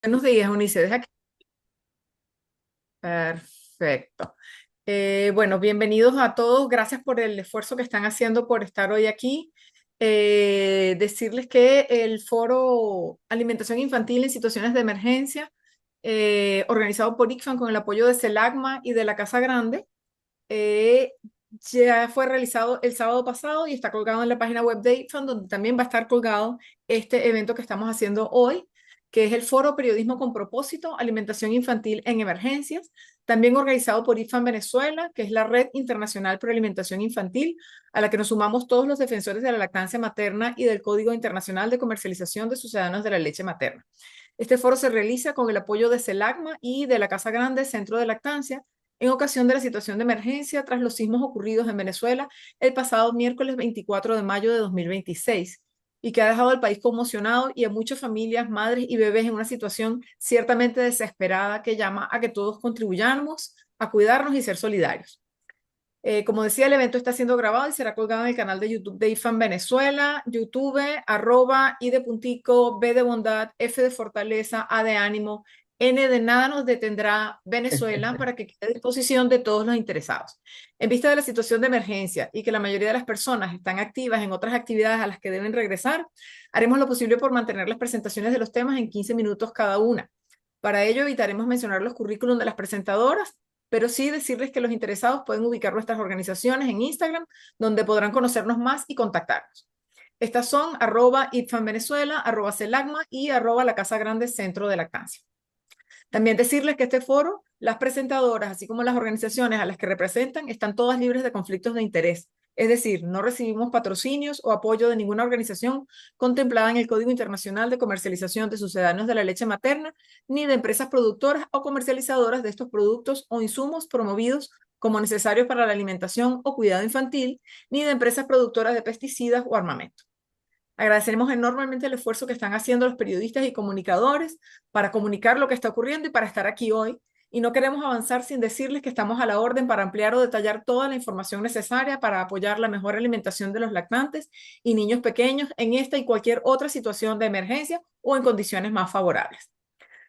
Buenos días, Unice. Deja que... Perfecto. Bueno, bienvenidos a todos. Gracias por el esfuerzo que están haciendo por estar hoy aquí. Decirles que el foro Alimentación Infantil en Situaciones de Emergencia, organizado por ICFAN con el apoyo de CELACMA y de la Casa Grande, eh, ya fue realizado el sábado pasado y está colgado en la página web de ICFAN, donde también va a estar colgado este evento que estamos haciendo hoy, que es el Foro Periodismo con Propósito, Alimentación Infantil en Emergencias, también organizado por IFAN Venezuela, que es la Red Internacional por Alimentación Infantil, a la que nos sumamos todos los defensores de la lactancia materna y del Código Internacional de Comercialización de Sucedáneos de la Leche Materna. Este foro se realiza con el apoyo de CELACMA y de la Casa Grande Centro de Lactancia, en ocasión de la situación de emergencia tras los sismos ocurridos en Venezuela el pasado miércoles 24 de mayo de 2026 y que ha dejado al país conmocionado y a muchas familias, madres y bebés en una situación ciertamente desesperada que llama a que todos contribuyamos a cuidarnos y ser solidarios. Como decía, el evento está siendo grabado y será colgado en el canal de YouTube de IFAN Venezuela, YouTube, @I de puntico, B de bondad, F de fortaleza, A de ánimo, N de nada nos detendrá Venezuela para que quede a disposición de todos los interesados. En vista de la situación de emergencia y que la mayoría de las personas están activas en otras actividades a las que deben regresar, haremos lo posible por mantener las presentaciones de los temas en 15 minutos cada una. Para ello evitaremos mencionar los currículum de las presentadoras, pero sí decirles que los interesados pueden ubicar nuestras organizaciones en Instagram, donde podrán conocernos más y contactarnos. Estas son @IFANVenezuela, @CELACMA y @La Casa Grande Centro de Lactancia. También decirles que este foro, las presentadoras, así como las organizaciones a las que representan, están todas libres de conflictos de interés. Es decir, no recibimos patrocinios o apoyo de ninguna organización contemplada en el Código Internacional de Comercialización de Sucedáneos de la Leche Materna, ni de empresas productoras o comercializadoras de estos productos o insumos promovidos como necesarios para la alimentación o cuidado infantil, ni de empresas productoras de pesticidas o armamento. Agradeceremos enormemente el esfuerzo que están haciendo los periodistas y comunicadores para comunicar lo que está ocurriendo y para estar aquí hoy. Y no queremos avanzar sin decirles que estamos a la orden para ampliar o detallar toda la información necesaria para apoyar la mejor alimentación de los lactantes y niños pequeños en esta y cualquier otra situación de emergencia o en condiciones más favorables.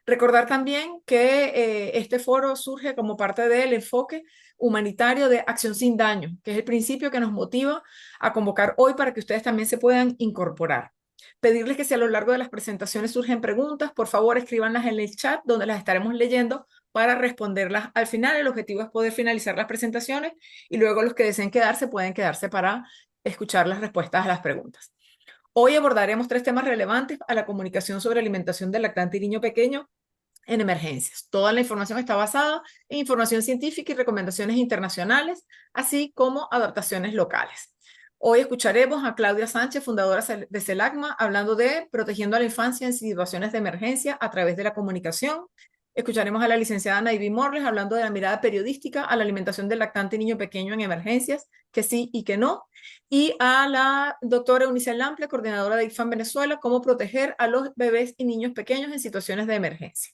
Recordar también que este foro surge como parte del enfoque humanitario de Acción sin Daño, que es el principio que nos motiva a convocar hoy para que ustedes también se puedan incorporar. Pedirles que si a lo largo de las presentaciones surgen preguntas, por favor escríbanlas en el chat donde las estaremos leyendo para responderlas al final. El objetivo es poder finalizar las presentaciones y luego los que deseen quedarse pueden quedarse para escuchar las respuestas a las preguntas. Hoy abordaremos 3 temas relevantes a la comunicación sobre alimentación del lactante y niño pequeño en emergencias. Toda la información está basada en información científica y recomendaciones internacionales, así como adaptaciones locales. Hoy escucharemos a Claudia Sánchez, fundadora de CELACMA, hablando de protegiendo a la infancia en situaciones de emergencia a través de la comunicación. Escucharemos a la licenciada Naivi Morles hablando de la mirada periodística a la alimentación del lactante y niño pequeño en emergencias, que sí y que no. Y a la doctora Eunice Lample, coordinadora de IFAN Venezuela, cómo proteger a los bebés y niños pequeños en situaciones de emergencia.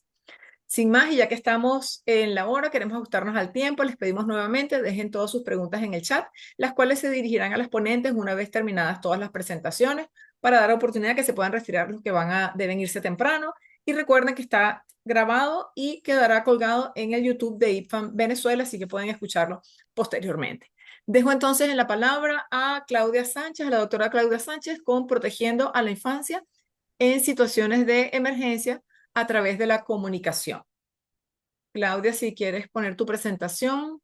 Sin más, y ya que estamos en la hora, queremos ajustarnos al tiempo, les pedimos nuevamente, dejen todas sus preguntas en el chat, las cuales se dirigirán a las ponentes una vez terminadas todas las presentaciones, para dar oportunidad que se puedan retirar los que deben irse temprano. Y recuerden que está grabado y quedará colgado en el YouTube de IFAN Venezuela, así que pueden escucharlo posteriormente. Dejo entonces en la palabra a Claudia Sánchez, a la doctora Claudia Sánchez, con Protegiendo a la Infancia en situaciones de emergencia a través de la comunicación. Claudia, si quieres poner tu presentación.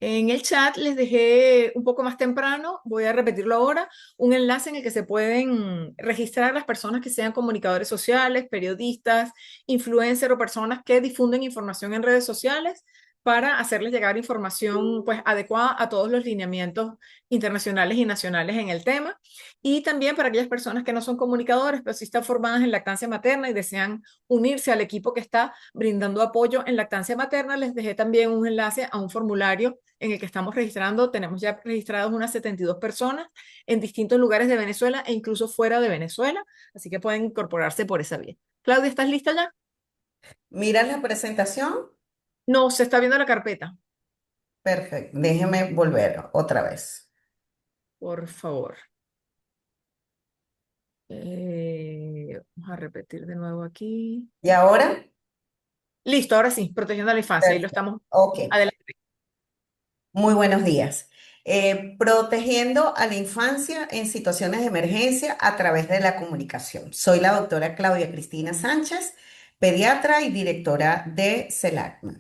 En el chat les dejé un poco más temprano, voy a repetirlo ahora, un enlace en el que se pueden registrar las personas que sean comunicadores sociales, periodistas, influencers o personas que difunden información en redes sociales para hacerles llegar información pues adecuada a todos los lineamientos internacionales y nacionales en el tema. Y también para aquellas personas que no son comunicadores, pero sí están formadas en lactancia materna y desean unirse al equipo que está brindando apoyo en lactancia materna, les dejé también un enlace a un formulario en el que estamos registrando. Tenemos ya registrados unas 72 personas en distintos lugares de Venezuela e incluso fuera de Venezuela, así que pueden incorporarse por esa vía. Claudia, ¿estás lista ya? Mira la presentación. No, se está viendo la carpeta, Perfecto. Déjeme volver otra vez. por favor. Vamos a repetir de nuevo aquí. ¿Y ahora? Listo, ahora sí, protegiendo a la infancia. Ahí lo Perfecto. estamos. Ok. Adelante. Muy buenos días. Protegiendo a la infancia en situaciones de emergencia a través de la comunicación. Soy la doctora Claudia Cristina Sánchez, pediatra y directora de CELACMA.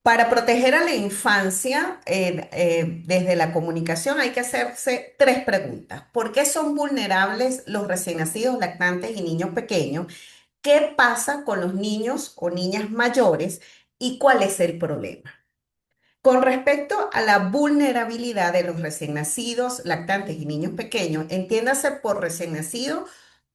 Para proteger a la infancia desde la comunicación hay que hacerse tres preguntas. ¿Por qué son vulnerables los recién nacidos, lactantes y niños pequeños? ¿Qué pasa con los niños o niñas mayores? ¿Y cuál es el problema? Con respecto a la vulnerabilidad de los recién nacidos, lactantes y niños pequeños, entiéndase por recién nacido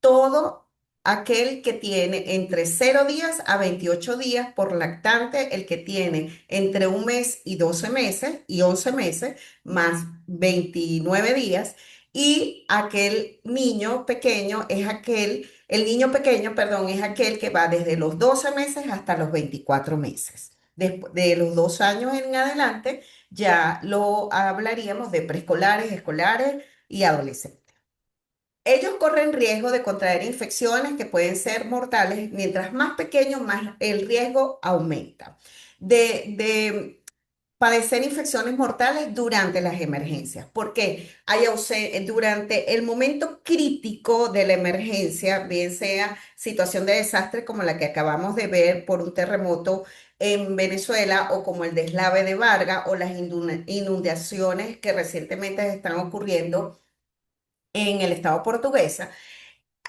todo aquel que tiene entre 0 días a 28 días, por lactante el que tiene entre 1 mes y 12 meses y 11 meses más 29 días, y aquel niño pequeño es aquel, el niño pequeño, perdón, es aquel que va desde los 12 meses hasta los 24 meses. Después de los 2 años en adelante, ya lo hablaríamos de preescolares, escolares y adolescentes. Ellos corren riesgo de contraer infecciones que pueden ser mortales. Mientras más pequeños, más el riesgo aumenta de padecer infecciones mortales durante las emergencias. Porque durante el momento crítico de la emergencia, bien sea situación de desastre como la que acabamos de ver por un terremoto en Venezuela, o como el deslave de Vargas, o las inundaciones que recientemente están ocurriendo en el estado portuguesa.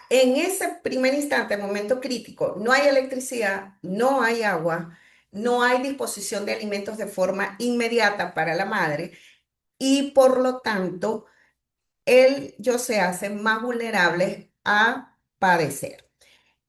En ese primer instante, momento crítico, no hay electricidad, no hay agua, no hay disposición de alimentos de forma inmediata para la madre, y por lo tanto ellos se hacen más vulnerables a padecer.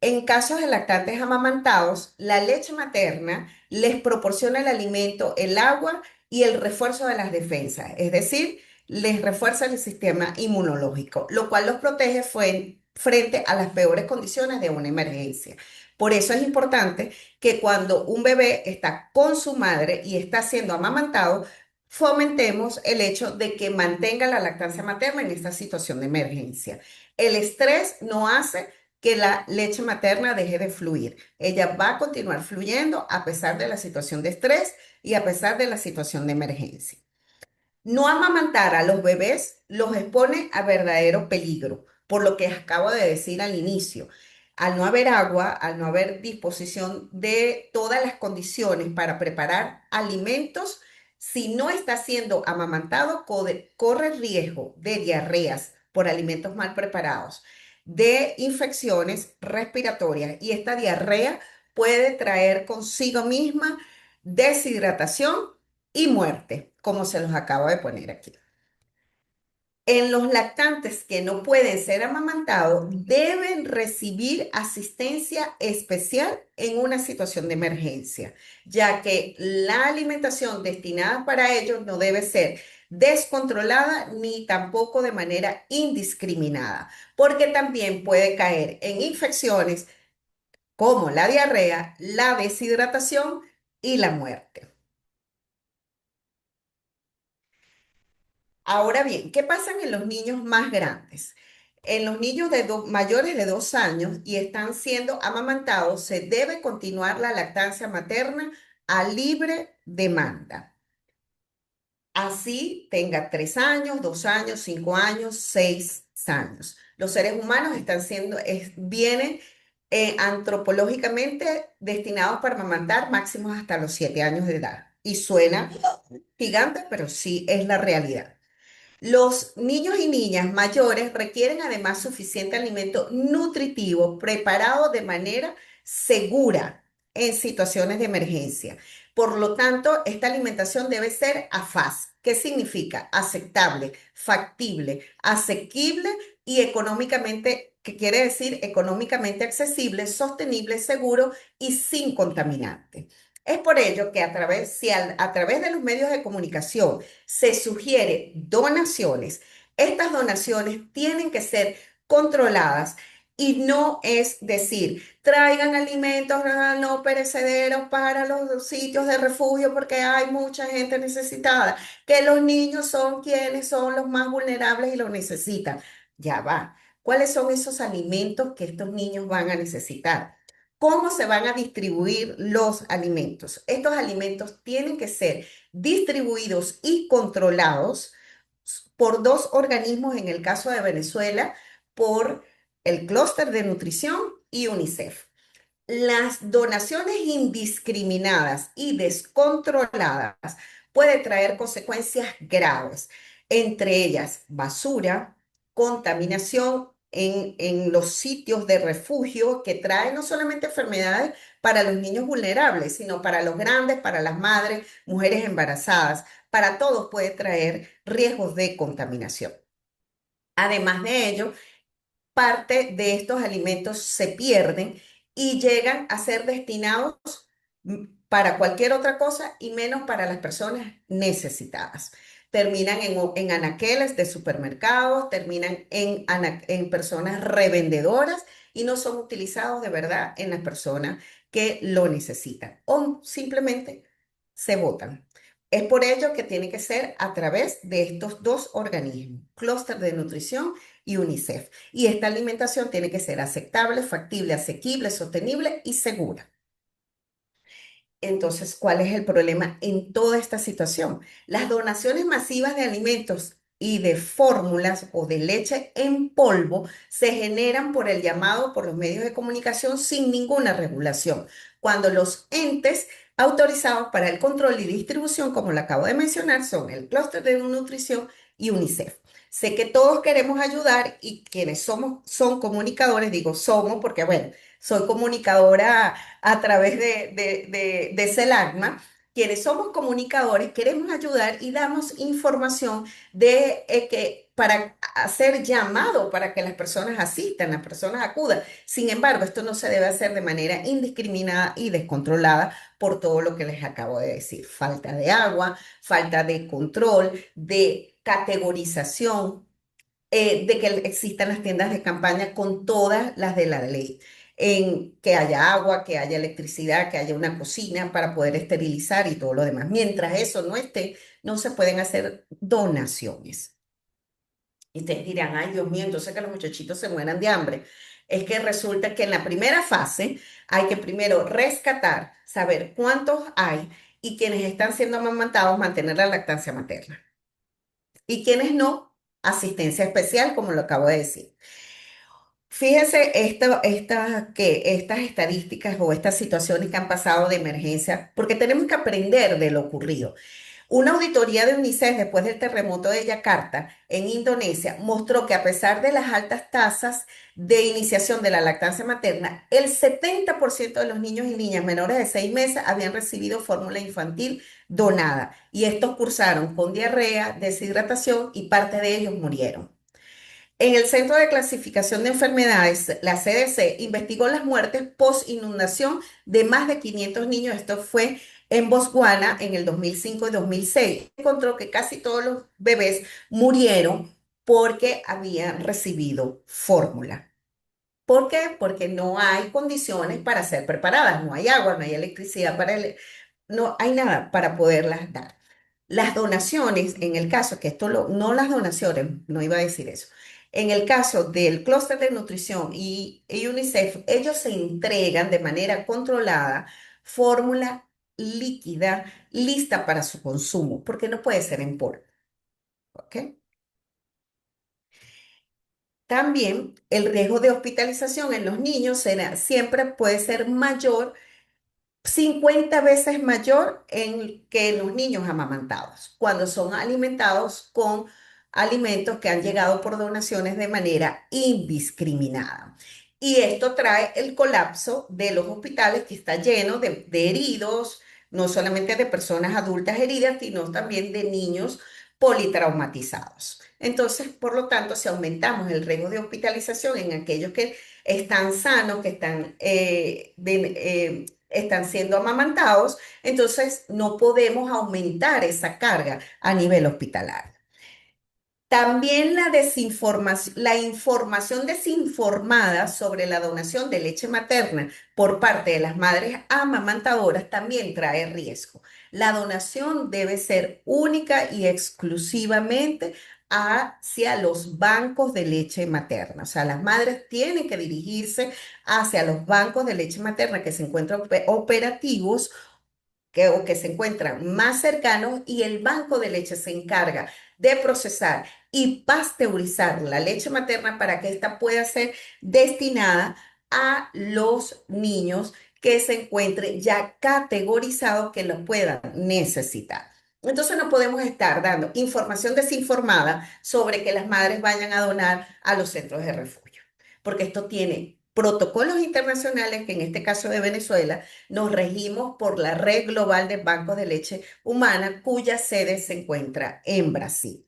En casos de lactantes amamantados, la leche materna les proporciona el alimento, el agua y el refuerzo de las defensas, es decir, les refuerza el sistema inmunológico, lo cual los protege frente a las peores condiciones de una emergencia. Por eso es importante que cuando un bebé está con su madre y está siendo amamantado, fomentemos el hecho de que mantenga la lactancia materna en esta situación de emergencia. El estrés no hace que la leche materna deje de fluir. Ella va a continuar fluyendo a pesar de la situación de estrés y a pesar de la situación de emergencia. No amamantar a los bebés los expone a verdadero peligro, por lo que acabo de decir al inicio. Al no haber agua, al no haber disposición de todas las condiciones para preparar alimentos, si no está siendo amamantado, corre riesgo de diarreas por alimentos mal preparados, de infecciones respiratorias, y esta diarrea puede traer consigo misma deshidratación y muerte, como se los acabo de poner aquí. En los lactantes que no pueden ser amamantados, deben recibir asistencia especial en una situación de emergencia, ya que la alimentación destinada para ellos no debe ser descontrolada ni tampoco de manera indiscriminada, porque también puede caer en infecciones como la diarrea, la deshidratación y la muerte. Ahora bien, ¿qué pasa en los niños más grandes? En los niños mayores de 2 años y están siendo amamantados, se debe continuar la lactancia materna a libre demanda. Así tenga 3 años, 2 años, 5 años, 6 años. Los seres humanos vienen antropológicamente destinados para amamantar máximos hasta los 7 años de edad. Y suena gigante, pero sí es la realidad. Los niños y niñas mayores requieren además suficiente alimento nutritivo preparado de manera segura en situaciones de emergencia. Por lo tanto, esta alimentación debe ser AFAS. ¿Qué significa? Aceptable, factible, asequible y económicamente, que quiere decir económicamente accesible, sostenible, seguro y sin contaminante. Es por ello que a través de los medios de comunicación se sugiere donaciones, estas donaciones tienen que ser controladas Y no es decir, traigan alimentos no perecederos para los sitios de refugio porque hay mucha gente necesitada, que los niños son quienes son los más vulnerables y lo necesitan. Ya va. ¿Cuáles son esos alimentos que estos niños van a necesitar? ¿Cómo se van a distribuir los alimentos? Estos alimentos tienen que ser distribuidos y controlados por dos organismos, en el caso de Venezuela, por el Clúster de Nutrición y UNICEF. Las donaciones indiscriminadas y descontroladas pueden traer consecuencias graves, entre ellas basura, contaminación en los sitios de refugio que traen no solamente enfermedades para los niños vulnerables, sino para los grandes, para las madres, mujeres embarazadas, para todos puede traer riesgos de contaminación. Además de ello, parte de estos alimentos se pierden y llegan a ser destinados para cualquier otra cosa y menos para las personas necesitadas. Terminan en anaqueles de supermercados, terminan en personas revendedoras y no son utilizados de verdad en las personas que lo necesitan o simplemente se botan. Es por ello que tiene que ser a través de estos dos organismos, Clúster de Nutrición y UNICEF. Y esta alimentación tiene que ser aceptable, factible, asequible, sostenible y segura. Entonces, ¿cuál es el problema en toda esta situación? Las donaciones masivas de alimentos y de fórmulas o de leche en polvo se generan por el llamado por los medios de comunicación sin ninguna regulación, cuando los entes autorizados para el control y distribución, como lo acabo de mencionar, son el Clúster de Nutrición y UNICEF. Sé que todos queremos ayudar y quienes son comunicadores, digo somos porque, bueno, soy comunicadora a través de Selagma, quienes somos comunicadores, queremos ayudar y damos información para hacer llamado para que las personas asistan, las personas acudan. Sin embargo, esto no se debe hacer de manera indiscriminada y descontrolada por todo lo que les acabo de decir. Falta de agua, falta de control, de categorización, de que existan las tiendas de campaña con todas las de la ley, en que haya agua, que haya electricidad, que haya una cocina para poder esterilizar y todo lo demás. Mientras eso no esté, no se pueden hacer donaciones. Y ustedes dirán, ay Dios mío, entonces que los muchachitos se mueran de hambre. Es que resulta que en la primera fase hay que primero rescatar, saber cuántos hay y quienes están siendo amamantados, mantener la lactancia materna. Y quienes no, asistencia especial, como lo acabo de decir. Fíjese estas estadísticas o estas situaciones que han pasado de emergencia, porque tenemos que aprender de lo ocurrido. Una auditoría de UNICEF después del terremoto de Yakarta en Indonesia mostró que a pesar de las altas tasas de iniciación de la lactancia materna, el 70% de los niños y niñas menores de 6 meses habían recibido fórmula infantil donada y estos cursaron con diarrea, deshidratación y parte de ellos murieron. En el Centro de Clasificación de Enfermedades, la CDC investigó las muertes post-inundación de más de 500 niños. Esto fue en Botswana en el 2005 y 2006. Encontró que casi todos los bebés murieron porque habían recibido fórmula. ¿Por qué? Porque no hay condiciones para ser preparadas. No hay agua, no hay electricidad no hay nada para poderlas dar. Las donaciones, en el caso, que no las donaciones, no iba a decir eso. En el caso del clúster de nutrición y UNICEF, ellos se entregan de manera controlada fórmula líquida lista para su consumo, porque no puede ser en polvo. ¿Ok? También el riesgo de hospitalización en los niños siempre puede ser mayor 50 veces mayor que en los niños amamantados, cuando son alimentados con alimentos que han llegado por donaciones de manera indiscriminada. Y esto trae el colapso de los hospitales que está lleno de heridos, no solamente de personas adultas heridas, sino también de niños politraumatizados. Entonces, por lo tanto, si aumentamos el riesgo de hospitalización en aquellos que están sanos, que están siendo amamantados, entonces no podemos aumentar esa carga a nivel hospitalario. También la información desinformada sobre la donación de leche materna por parte de las madres amamantadoras también trae riesgo. La donación debe ser única y exclusivamente hacia los bancos de leche materna. O sea, las madres tienen que dirigirse hacia los bancos de leche materna que se encuentran operativos o que se encuentran más cercanos y el banco de leche se encarga de procesar y pasteurizar la leche materna para que ésta pueda ser destinada a los niños que se encuentren ya categorizados que lo puedan necesitar. Entonces no podemos estar dando información desinformada sobre que las madres vayan a donar a los centros de refugio, porque esto tiene protocolos internacionales que en este caso de Venezuela nos regimos por la Red Global de Bancos de Leche Humana, cuya sede se encuentra en Brasil.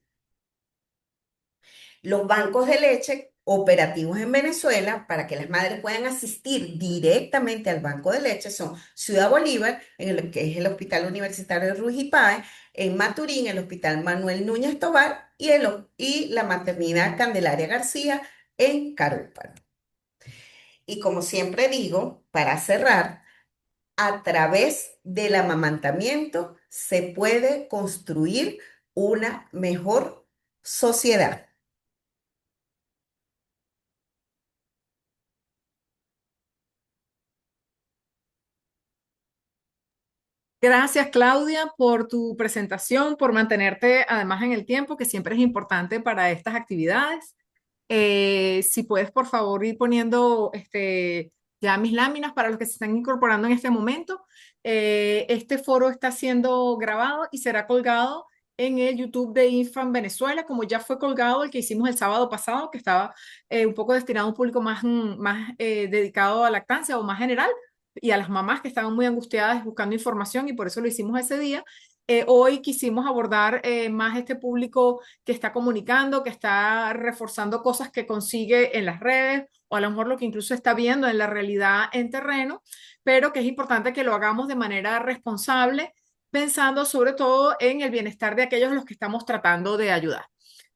Los bancos de leche operativos en Venezuela para que las madres puedan asistir directamente al banco de leche son Ciudad Bolívar, que es el Hospital Universitario de Ruiz y Páez, en Maturín, el Hospital Manuel Núñez Tovar y la Maternidad Candelaria García en Carúpano. Y como siempre digo, para cerrar, a través del amamantamiento se puede construir una mejor sociedad. Gracias, Claudia, por tu presentación, por mantenerte además en el tiempo, que siempre es importante para estas actividades. Si puedes, por favor, ir poniendo ya mis láminas para los que se están incorporando en este momento. Este foro está siendo grabado y será colgado en el YouTube de Infant Venezuela, como ya fue colgado el que hicimos el sábado pasado, que estaba un poco destinado a un público más dedicado a lactancia o más general y a las mamás que estaban muy angustiadas buscando información y por eso lo hicimos ese día. Hoy quisimos abordar más este público que está comunicando, que está reforzando cosas que consigue en las redes o a lo mejor lo que incluso está viendo en la realidad en terreno, pero que es importante que lo hagamos de manera responsable, pensando sobre todo en el bienestar de aquellos a los que estamos tratando de ayudar.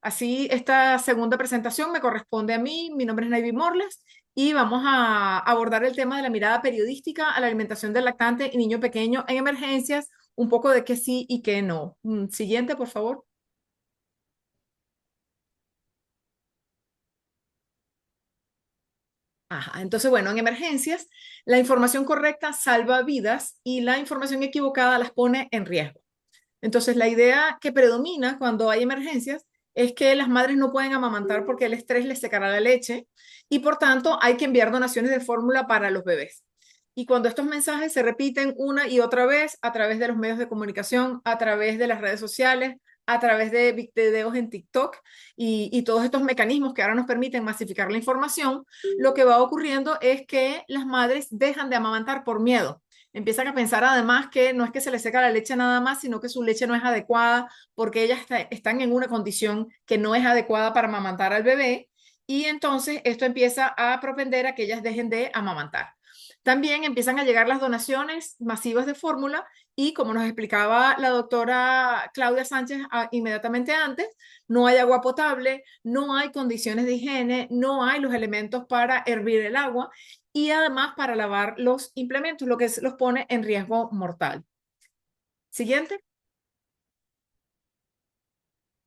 Así, esta segunda presentación me corresponde a mí. Mi nombre es Nayvi Morles y vamos a abordar el tema de la mirada periodística a la alimentación del lactante y niño pequeño en emergencias, un poco de qué sí y qué no. Siguiente, por favor. Ajá, entonces, bueno, en emergencias, la información correcta salva vidas y la información equivocada las pone en riesgo. Entonces, la idea que predomina cuando hay emergencias es que las madres no pueden amamantar porque el estrés les secará la leche y por tanto hay que enviar donaciones de fórmula para los bebés. Y cuando estos mensajes se repiten una y otra vez a través de los medios de comunicación, a través de las redes sociales, a través de videos en TikTok y todos estos mecanismos que ahora nos permiten masificar la información, lo que va ocurriendo es que las madres dejan de amamantar por miedo. Empiezan a pensar además que no es que se les seca la leche nada más, sino que su leche no es adecuada porque ellas están en una condición que no es adecuada para amamantar al bebé y entonces esto empieza a propender a que ellas dejen de amamantar. También empiezan a llegar las donaciones masivas de fórmula y como nos explicaba la doctora Claudia Sánchez inmediatamente antes, no hay agua potable, no hay condiciones de higiene, no hay los elementos para hervir el agua y además para lavar los implementos, lo que los pone en riesgo mortal. Siguiente.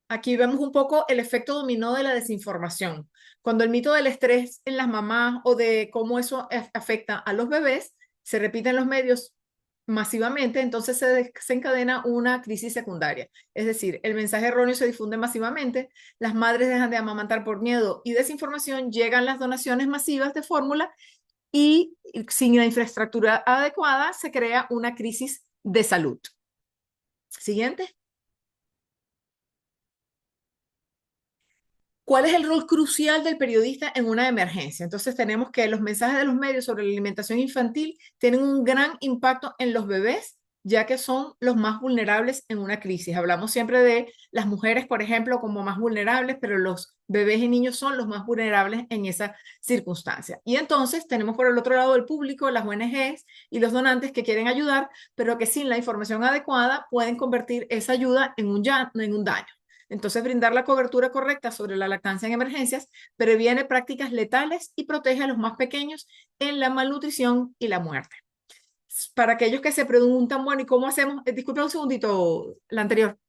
Aquí vemos un poco el efecto dominó de la desinformación. Cuando el mito del estrés en las mamás o de cómo eso afecta a los bebés se repite en los medios masivamente, entonces se desencadena una crisis secundaria. Es decir, el mensaje erróneo se difunde masivamente, las madres dejan de amamantar por miedo y desinformación, llegan las donaciones masivas de fórmula y sin la infraestructura adecuada se crea una crisis de salud. Siguiente. ¿Cuál es el rol crucial del periodista en una emergencia? Entonces tenemos que los mensajes de los medios sobre la alimentación infantil tienen un gran impacto en los bebés, ya que son los más vulnerables en una crisis. Hablamos siempre de las mujeres, por ejemplo, como más vulnerables, pero los bebés y niños son los más vulnerables en esa circunstancia. Y entonces tenemos por el otro lado el público, las ONGs y los donantes que quieren ayudar, pero que sin la información adecuada pueden convertir esa ayuda en un daño. Entonces, brindar la cobertura correcta sobre la lactancia en emergencias previene prácticas letales y protege a los más pequeños en la malnutrición y la muerte. Para aquellos que se preguntan, bueno, ¿y cómo hacemos? Disculpa un segundito, la anterior.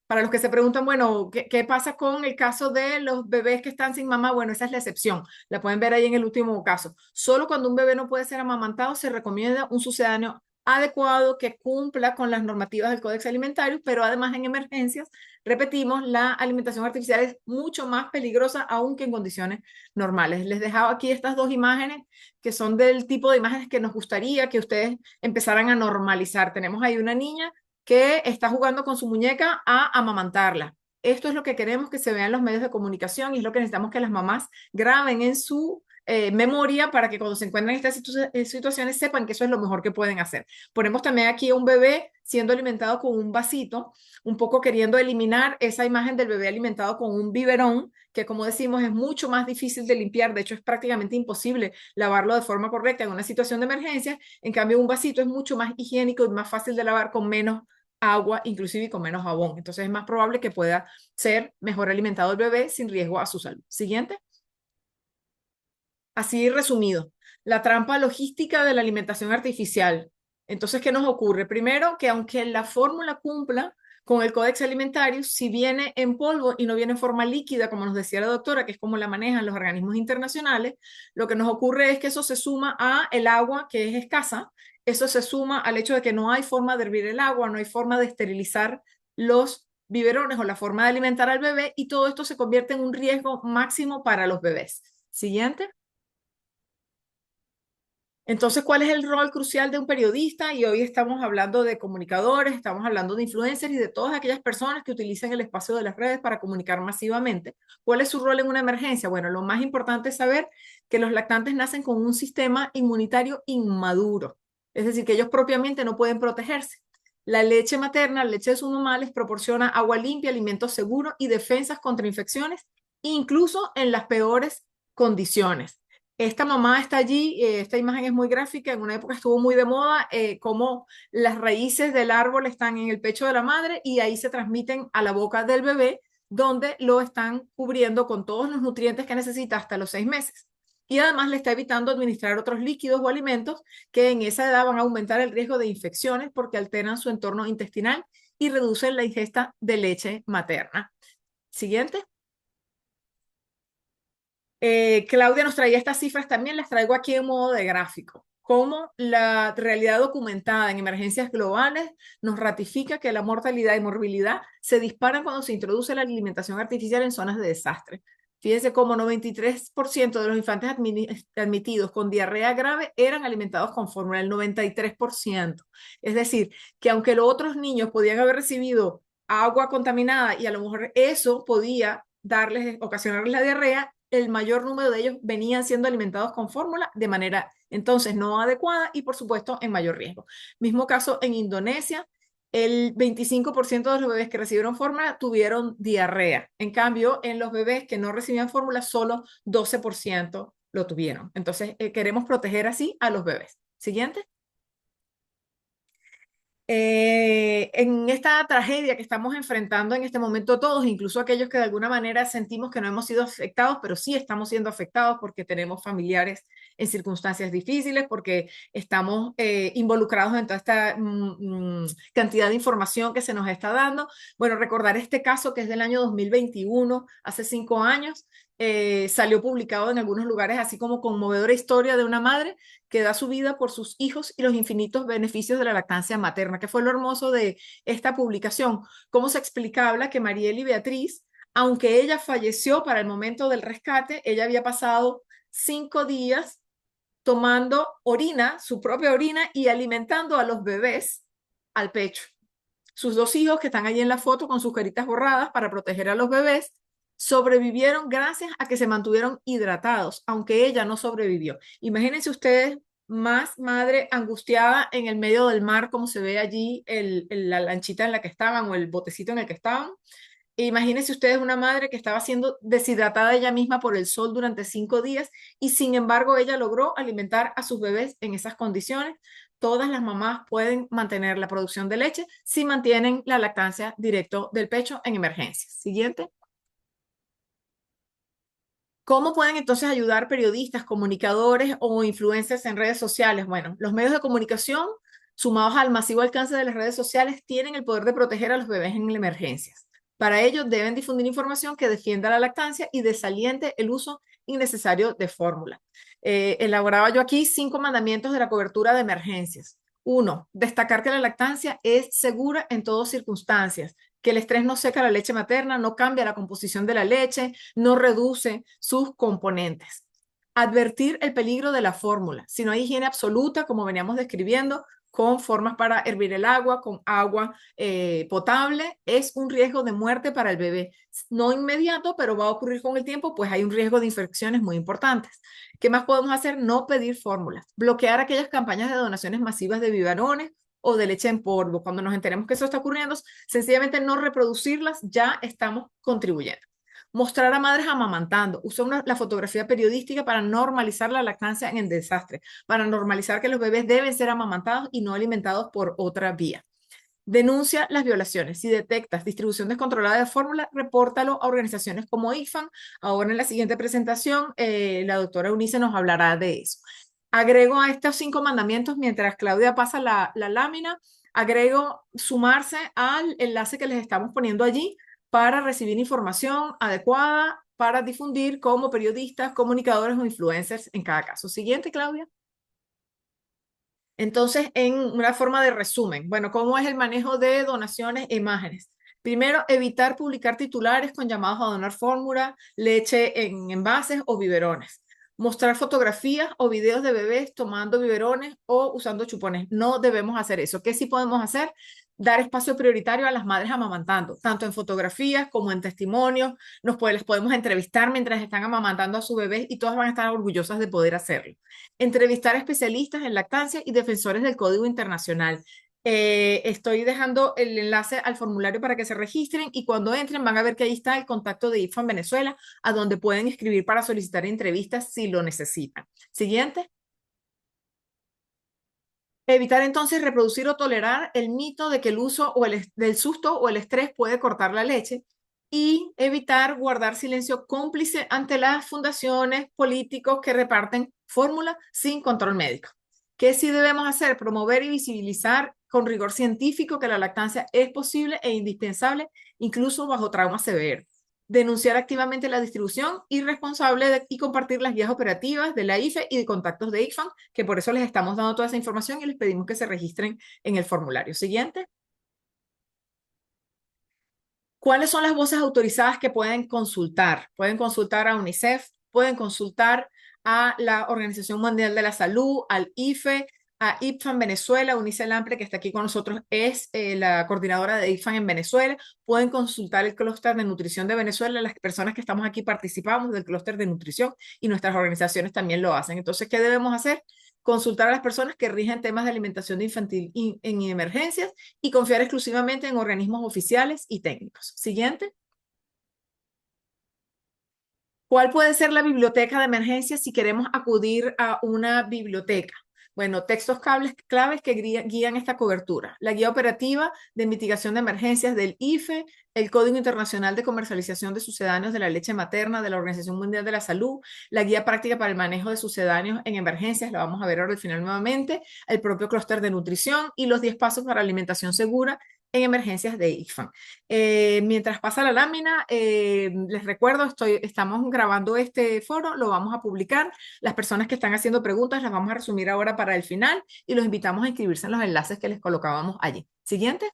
Para los que se preguntan, bueno, ¿qué pasa con el caso de los bebés que están sin mamá? Bueno, esa es la excepción. La pueden ver ahí en el último caso. Solo cuando un bebé no puede ser amamantado se recomienda un sucedáneo adecuado que cumpla con las normativas del Códex Alimentario, pero además en emergencias, repetimos, la alimentación artificial es mucho más peligrosa aún que en condiciones normales. Les dejaba aquí estas dos imágenes que son del tipo de imágenes que nos gustaría que ustedes empezaran a normalizar. Tenemos ahí una niña que está jugando con su muñeca a amamantarla. Esto es lo que queremos que se vea en los medios de comunicación y es lo que necesitamos que las mamás graben en su memoria para que cuando se encuentren en estas situaciones sepan que eso es lo mejor que pueden hacer. Ponemos también aquí a un bebé siendo alimentado con un vasito, un poco queriendo eliminar esa imagen del bebé alimentado con un biberón, que como decimos es mucho más difícil de limpiar, de hecho es prácticamente imposible lavarlo de forma correcta en una situación de emergencia, en cambio un vasito es mucho más higiénico y más fácil de lavar con menos agua, inclusive y con menos jabón. Entonces es más probable que pueda ser mejor alimentado el bebé sin riesgo a su salud. Siguiente. Así resumido, la trampa logística de la alimentación artificial. Entonces, ¿qué nos ocurre? Primero, que aunque la fórmula cumpla con el Códex Alimentario, si viene en polvo y no viene en forma líquida, como nos decía la doctora, que es como la manejan los organismos internacionales, lo que nos ocurre es que eso se suma a el agua, que es escasa, eso se suma al hecho de que no hay forma de hervir el agua, no hay forma de esterilizar los biberones o la forma de alimentar al bebé, y todo esto se convierte en un riesgo máximo para los bebés. Siguiente. Entonces, ¿cuál es el rol crucial de un periodista? Y hoy estamos hablando de comunicadores, estamos hablando de influencers y de todas aquellas personas que utilizan el espacio de las redes para comunicar masivamente. ¿Cuál es su rol en una emergencia? Bueno, lo más importante es saber que los lactantes nacen con un sistema inmunitario inmaduro, es decir, que ellos propiamente no pueden protegerse. La leche materna, la leche de sus mamás les proporciona agua limpia, alimentos seguros y defensas contra infecciones, incluso en las peores condiciones. Esta mamá está allí, esta imagen es muy gráfica, en una época estuvo muy de moda, como las raíces del árbol están en el pecho de la madre y ahí se transmiten a la boca del bebé, donde lo están cubriendo con todos los nutrientes que necesita hasta los 6 meses. Y además le está evitando administrar otros líquidos o alimentos que en esa edad van a aumentar el riesgo de infecciones porque alteran su entorno intestinal y reducen la ingesta de leche materna. Siguiente. Claudia nos traía estas cifras también, las traigo aquí en modo de gráfico. Cómo la realidad documentada en emergencias globales nos ratifica que la mortalidad y morbilidad se disparan cuando se introduce la alimentación artificial en zonas de desastre. Fíjense cómo 93% de los infantes admitidos con diarrea grave eran alimentados con fórmula, el 93%. Es decir, que aunque los otros niños podían haber recibido agua contaminada y a lo mejor eso podía ocasionarles la diarrea, el mayor número de ellos venían siendo alimentados con fórmula de manera entonces no adecuada y por supuesto en mayor riesgo. Mismo caso en Indonesia, el 25% de los bebés que recibieron fórmula tuvieron diarrea. En cambio, en los bebés que no recibían fórmula, solo 12% lo tuvieron. Entonces, queremos proteger así a los bebés. Siguiente. En esta tragedia que estamos enfrentando en este momento todos, incluso aquellos que de alguna manera sentimos que no hemos sido afectados, pero sí estamos siendo afectados porque tenemos familiares en circunstancias difíciles, porque estamos involucrados en toda esta cantidad de información que se nos está dando. Bueno, recordar este caso que es del año 2021, hace 5 años, salió publicado en algunos lugares, así como conmovedora historia de una madre que da su vida por sus hijos y los infinitos beneficios de la lactancia materna, que fue lo hermoso de esta publicación. Cómo se explicaba que Mariel y Beatriz, aunque ella falleció para el momento del rescate, ella había pasado 5 días tomando orina, su propia orina, y alimentando a los bebés al pecho. Sus 2 hijos, que están allí en la foto con sus caritas borradas para proteger a los bebés, sobrevivieron gracias a que se mantuvieron hidratados, aunque ella no sobrevivió. Imagínense ustedes, más madre angustiada en el medio del mar, como se ve allí la lanchita en la que estaban o el botecito en el que estaban. Imagínense ustedes una madre que estaba siendo deshidratada ella misma por el sol durante 5 días y sin embargo ella logró alimentar a sus bebés en esas condiciones todas las mamás pueden mantener la producción de leche si mantienen la lactancia directo del pecho en emergencias. Siguiente. ¿Cómo pueden entonces ayudar periodistas, comunicadores o influencers en redes sociales? Bueno, los medios de comunicación, sumados al masivo alcance de las redes sociales, tienen el poder de proteger a los bebés en emergencias. Para ello, deben difundir información que defienda la lactancia y desaliente el uso innecesario de fórmula. Elaboraba yo aquí 5 mandamientos de la cobertura de emergencias. 1. Destacar que la lactancia es segura en todas circunstancias, que el estrés no seca la leche materna, no cambia la composición de la leche, no reduce sus componentes. Advertir el peligro de la fórmula. Si no hay higiene absoluta, como veníamos describiendo, con formas para hervir el agua, con agua potable, es un riesgo de muerte para el bebé. No inmediato, pero va a ocurrir con el tiempo, pues hay un riesgo de infecciones muy importantes. ¿Qué más podemos hacer? No pedir fórmulas. Bloquear aquellas campañas de donaciones masivas de biberones o de leche en polvo. Cuando nos enteremos que eso está ocurriendo, sencillamente no reproducirlas, ya estamos contribuyendo. Mostrar a madres amamantando. Usar la fotografía periodística para normalizar la lactancia en el desastre, para normalizar que los bebés deben ser amamantados y no alimentados por otra vía. Denuncia las violaciones. Si detectas distribución descontrolada de fórmula, repórtalo a organizaciones como IFAN. Ahora en la siguiente presentación, la doctora Eunice nos hablará de eso. Agrego a estos 5 mandamientos, mientras Claudia pasa la lámina, agrego sumarse al enlace que les estamos poniendo allí para recibir información adecuada para difundir como periodistas, comunicadores o influencers en cada caso. Siguiente, Claudia. Entonces, en una forma de resumen, bueno, ¿cómo es el manejo de donaciones e imágenes? Primero, evitar publicar titulares con llamados a donar fórmula, leche en envases o biberones. Mostrar fotografías o videos de bebés tomando biberones o usando chupones. No debemos hacer eso. ¿Qué sí podemos hacer? Dar espacio prioritario a las madres amamantando, tanto en fotografías como en testimonios. Les podemos entrevistar mientras están amamantando a su bebé y todas van a estar orgullosas de poder hacerlo. Entrevistar a especialistas en lactancia y defensores del Código Internacional. Estoy dejando el enlace al formulario para que se registren y cuando entren van a ver que ahí está el contacto de IFAN Venezuela, a donde pueden escribir para solicitar entrevistas si lo necesitan. Siguiente. Evitar entonces reproducir o tolerar el mito de que el uso del susto o el estrés puede cortar la leche y evitar guardar silencio cómplice ante las fundaciones políticos que reparten fórmula sin control médico. ¿Qué sí debemos hacer? Promover y visibilizar con rigor científico que la lactancia es posible e indispensable, incluso bajo trauma severo. Denunciar activamente la distribución irresponsable y compartir las guías operativas de la IFE y de contactos de ICFAN, que por eso les estamos dando toda esa información y les pedimos que se registren en el formulario. Siguiente. ¿Cuáles son las voces autorizadas que pueden consultar? Pueden consultar a UNICEF, pueden consultar a la Organización Mundial de la Salud, al IFE, a IPFAN Venezuela. Unice Lampre, que está aquí con nosotros, es la coordinadora de IPFAN en Venezuela. Pueden consultar el clúster de nutrición de Venezuela. Las personas que estamos aquí participamos del clúster de nutrición y nuestras organizaciones también lo hacen. Entonces, ¿qué debemos hacer? Consultar a las personas que rigen temas de alimentación infantil en emergencias y confiar exclusivamente en organismos oficiales y técnicos. Siguiente. ¿Cuál puede ser la biblioteca de emergencia si queremos acudir a una biblioteca? Bueno, textos claves que guían esta cobertura. La guía operativa de mitigación de emergencias del IFE, el Código Internacional de Comercialización de Sucedáneos de la Leche Materna de la Organización Mundial de la Salud, la guía práctica para el manejo de sucedáneos en emergencias, la vamos a ver ahora al final nuevamente, el propio clúster de nutrición y los 10 pasos para alimentación segura en emergencias de IFAN. Mientras pasa la lámina, les recuerdo, estamos grabando este foro, lo vamos a publicar. Las personas que están haciendo preguntas las vamos a resumir ahora para el final y los invitamos a inscribirse en los enlaces que les colocábamos allí. Siguiente.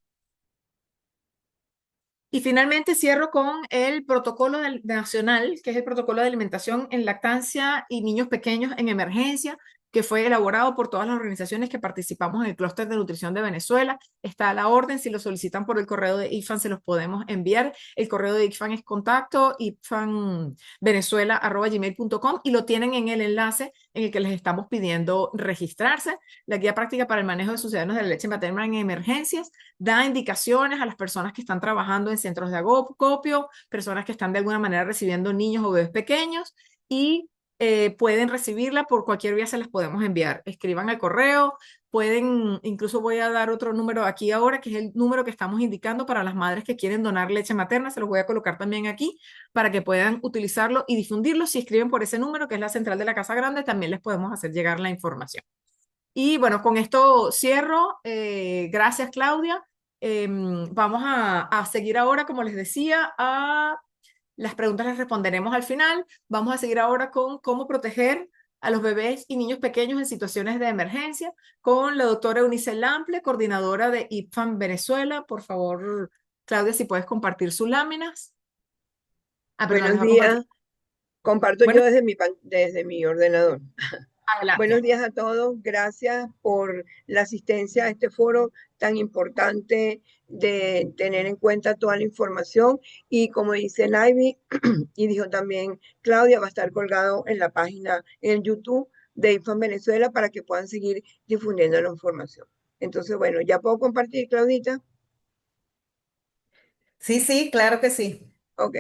Y finalmente cierro con el protocolo nacional, que es el protocolo de alimentación en lactancia y niños pequeños en emergencia, que fue elaborado por todas las organizaciones que participamos en el clúster de nutrición de Venezuela. Está a la orden, si lo solicitan por el correo de IFAN se los podemos enviar. El correo de IFAN es contacto ifanvenezuela@gmail.com y lo tienen en el enlace en el que les estamos pidiendo registrarse. La guía práctica para el manejo de sucedáneos de la leche materna en emergencias da indicaciones a las personas que están trabajando en centros de acopio, personas que están de alguna manera recibiendo niños o bebés pequeños y pueden recibirla por cualquier vía, se las podemos enviar. Escriban al correo, pueden, incluso voy a dar otro número aquí ahora, que es el número que estamos indicando para las madres que quieren donar leche materna, se los voy a colocar también aquí para que puedan utilizarlo y difundirlo. Si escriben por ese número, que es la central de la Casa Grande, también les podemos hacer llegar la información. Y bueno, con esto cierro. Gracias, Claudia. Vamos a seguir ahora, como les decía, a las preguntas las responderemos al final. Vamos a seguir ahora con cómo proteger a los bebés y niños pequeños en situaciones de emergencia con la doctora Eunice Lample, coordinadora de IPFAN Venezuela. Por favor, Claudia, si puedes compartir sus láminas. Ah, perdón, Buenos las va a compartir. días. Comparto Bueno, yo desde mi ordenador. Buenos adelante. días a todos. Gracias por la asistencia a este foro tan importante de tener en cuenta toda la información. Y como dice Naivi y dijo también Claudia, va a estar colgado en la página, en el YouTube de IFAN Venezuela para que puedan seguir difundiendo la información. Entonces, bueno, ¿ya puedo compartir, Claudita? Sí, sí, claro que sí. Ok,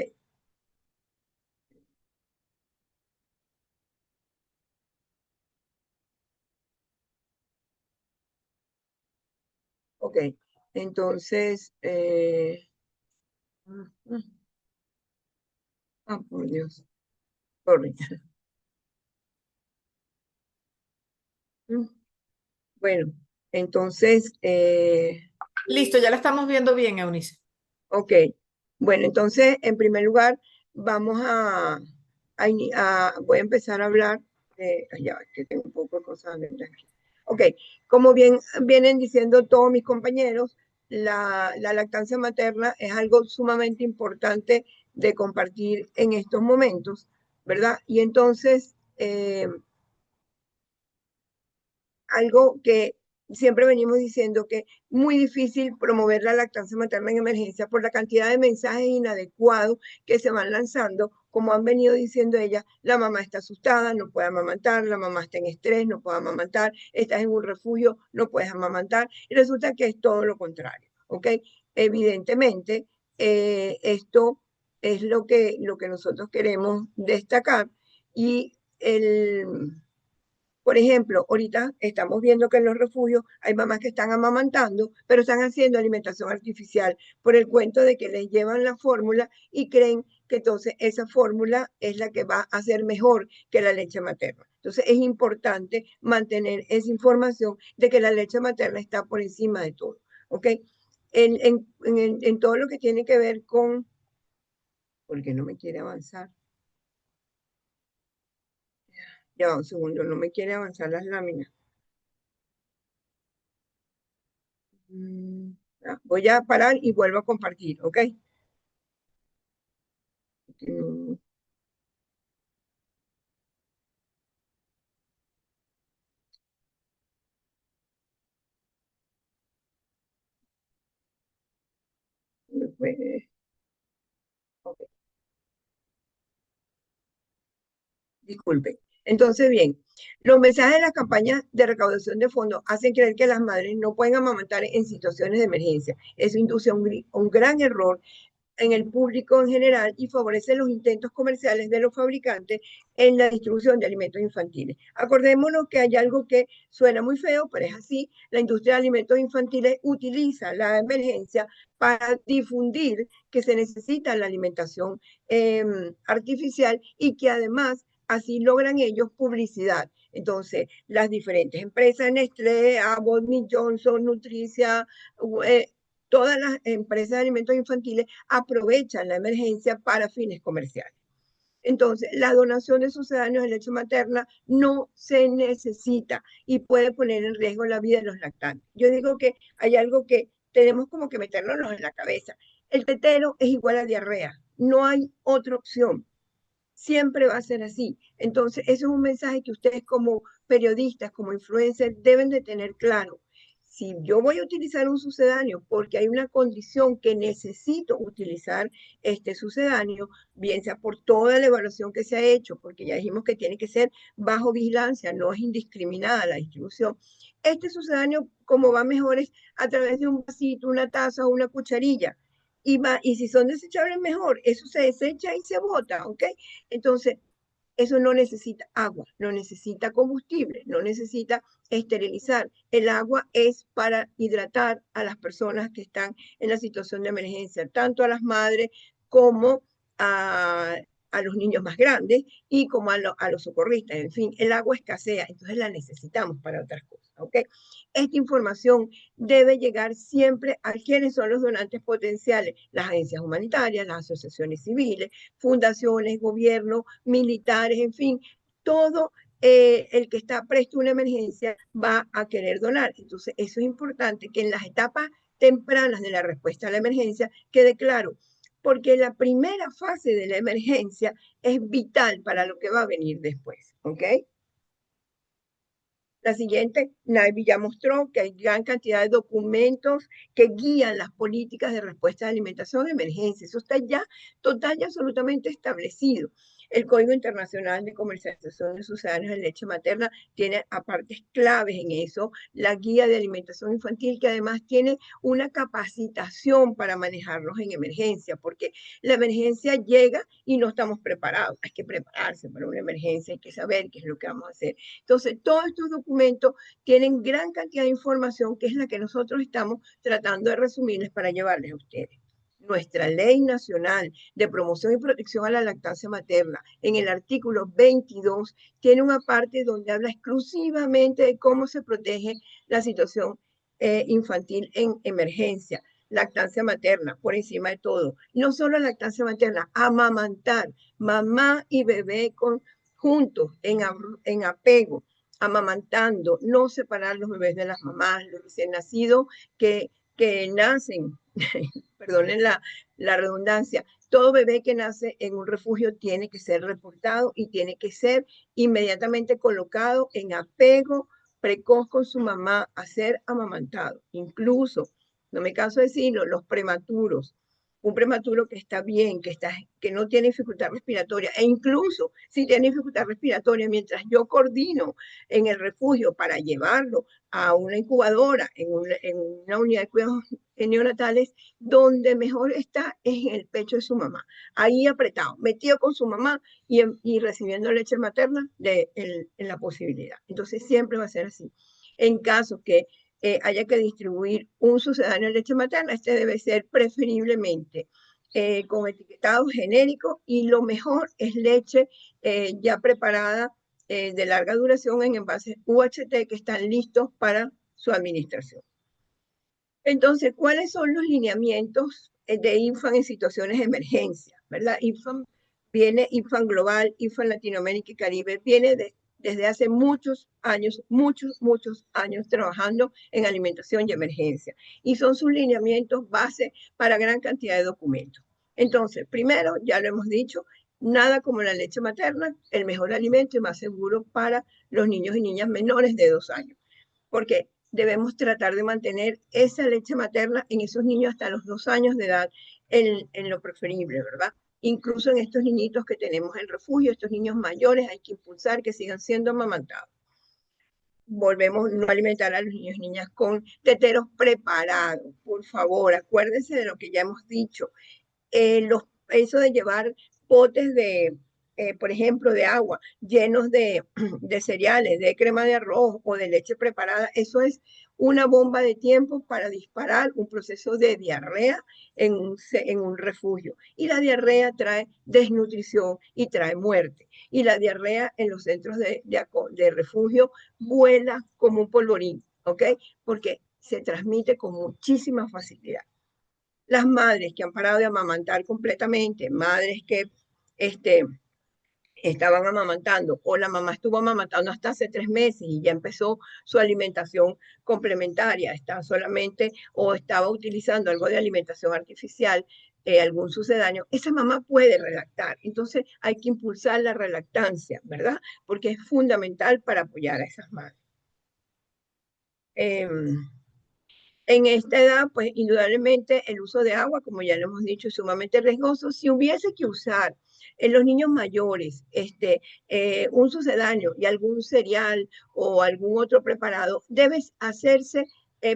ok. Entonces, por Dios, sorry. Bueno, entonces, Listo, ya la estamos viendo bien, Eunice. ok. Bueno, entonces, en primer lugar, vamos voy a empezar a hablar de, ya, que tengo un poco de cosas abiertas aquí. Ok, como bien vienen diciendo todos mis compañeros, la lactancia materna es algo sumamente importante de compartir en estos momentos, ¿verdad? Y entonces, algo que siempre venimos diciendo que es muy difícil promover la lactancia materna en emergencia por la cantidad de mensajes inadecuados que se van lanzando. Como han venido diciendo ellas, la mamá está asustada, no puede amamantar, la mamá está en estrés, no puede amamantar, estás en un refugio, no puedes amamantar. Y resulta que es todo lo contrario, ¿ok? Evidentemente, esto es lo que nosotros queremos destacar y por ejemplo, ahorita estamos viendo que en los refugios hay mamás que están amamantando, pero están haciendo alimentación artificial por el cuento de que les llevan la fórmula y creen que entonces esa fórmula es la que va a ser mejor que la leche materna. Entonces es importante mantener esa información de que la leche materna está por encima de todo. ¿Ok? En todo lo que tiene que ver con, porque no me quiere avanzar. Ya, un segundo, no me quiere avanzar las láminas. Voy a parar y vuelvo a compartir, ¿ok? Mm, pues, ok, disculpen. Entonces, bien, los mensajes de las campañas de recaudación de fondos hacen creer que las madres no pueden amamantar en situaciones de emergencia. Eso induce a un gran error en el público en general y favorece los intentos comerciales de los fabricantes en la distribución de alimentos infantiles. Acordémonos que hay algo que suena muy feo, pero es así. La industria de alimentos infantiles utiliza la emergencia para difundir que se necesita la alimentación artificial y que además así logran ellos publicidad. Entonces, las diferentes empresas, Nestlé, Abbott, Johnson, Nutricia, eh, todas las empresas de alimentos infantiles aprovechan la emergencia para fines comerciales. Entonces, la donación de sucedáneos de leche materna no se necesita y puede poner en riesgo la vida de los lactantes. Yo digo que hay algo que tenemos como que meternos en la cabeza. El tetero es igual a diarrea, no hay otra opción. Siempre va a ser así. Entonces, eso es un mensaje que ustedes como periodistas, como influencers, deben de tener claro. Si yo voy a utilizar un sucedáneo porque hay una condición que necesito utilizar este sucedáneo, bien sea por toda la evaluación que se ha hecho, porque ya dijimos que tiene que ser bajo vigilancia, no es indiscriminada la distribución. Este sucedáneo, como va mejor, es a través de un vasito, una taza o una cucharilla. Y si son desechables, mejor. Eso se desecha y se bota, ¿ok? Entonces, Eso no necesita agua, no necesita combustible, no necesita esterilizar. El agua es para hidratar a las personas que están en la situación de emergencia, tanto a las madres como a, a los niños más grandes y como a los socorristas. En fin, el agua escasea, entonces la necesitamos para otras cosas, ¿ok? Esta información debe llegar siempre a quienes son los donantes potenciales, las agencias humanitarias, las asociaciones civiles, fundaciones, gobiernos, militares, en fin, todo el que está presto a una emergencia va a querer donar. Entonces, eso es importante que en las etapas tempranas de la respuesta a la emergencia quede claro, porque la primera fase de la emergencia es vital para lo que va a venir después, ¿ok? La siguiente, Naivi ya mostró que hay gran cantidad de documentos que guían las políticas de respuesta de alimentación de emergencia. Eso está ya total y absolutamente establecido. El Código Internacional de Comercialización de Sucedáneos de Leche Materna tiene apartes claves en eso. La guía de alimentación infantil, que además tiene una capacitación para manejarlos en emergencia, porque la emergencia llega y no estamos preparados. Hay que prepararse para una emergencia, hay que saber qué es lo que vamos a hacer. Entonces, todos estos documentos tienen gran cantidad de información que es la que nosotros estamos tratando de resumirles para llevarles a ustedes. Nuestra Ley Nacional de Promoción y Protección a la Lactancia Materna, en el artículo 22, tiene una parte donde habla exclusivamente de cómo se protege la situación infantil en emergencia. Lactancia materna, por encima de todo. No solo lactancia materna, amamantar, mamá y bebé juntos, en apego, amamantando, no separar los bebés de las mamás, los recién nacidos que nacen, perdonen la redundancia, todo bebé que nace en un refugio tiene que ser reportado y tiene que ser inmediatamente colocado en apego precoz con su mamá a ser amamantado. Incluso, no me canso de decirlo, los prematuros, un prematuro que está bien, que no tiene dificultad respiratoria, e incluso si tiene dificultad respiratoria, mientras yo coordino en el refugio para llevarlo a una incubadora, en una unidad de cuidados neonatales, donde mejor está es en el pecho de su mamá, ahí apretado, metido con su mamá y recibiendo leche materna en la posibilidad. Entonces siempre va a ser así. En caso que haya que distribuir un sucedáneo de leche materna, este debe ser preferiblemente con etiquetado genérico y lo mejor es leche ya preparada de larga duración en envases UHT que están listos para su administración. Entonces, ¿cuáles son los lineamientos de INFAN en situaciones de emergencia? ¿Verdad? INFAN Global, INFAN Latinoamérica y Caribe, desde hace muchos años trabajando en alimentación y emergencia. Y son sus lineamientos base para gran cantidad de documentos. Entonces, primero, ya lo hemos dicho, nada como la leche materna, el mejor alimento y más seguro para los niños y niñas menores de 2 años. Porque debemos tratar de mantener esa leche materna en esos niños hasta los 2 años de edad en lo preferible, ¿verdad? Incluso en estos niñitos que tenemos en refugio, estos niños mayores, hay que impulsar que sigan siendo amamantados. Volvemos a no alimentar a los niños y niñas con teteros preparados, por favor, acuérdense de lo que ya hemos dicho. Eso de llevar potes por ejemplo, de agua llenos de cereales, de crema de arroz o de leche preparada, eso es una bomba de tiempo para disparar un proceso de diarrea en un refugio. Y la diarrea trae desnutrición y trae muerte. Y la diarrea en los centros de refugio vuela como un polvorín, ¿ok? Porque se transmite con muchísima facilidad. Las madres que han parado de amamantar completamente, madres que estaban amamantando o la mamá estuvo amamantando hasta hace 3 meses y ya empezó su alimentación complementaria, está solamente o estaba utilizando algo de alimentación artificial, algún sucedáneo, esa mamá puede relactar. Entonces hay que impulsar la relactancia, ¿verdad? Porque es fundamental para apoyar a esas madres. En esta edad, pues indudablemente el uso de agua, como ya lo hemos dicho, es sumamente riesgoso. Si hubiese que usar en los niños mayores un sucedáneo y algún cereal o algún otro preparado, debe hacerse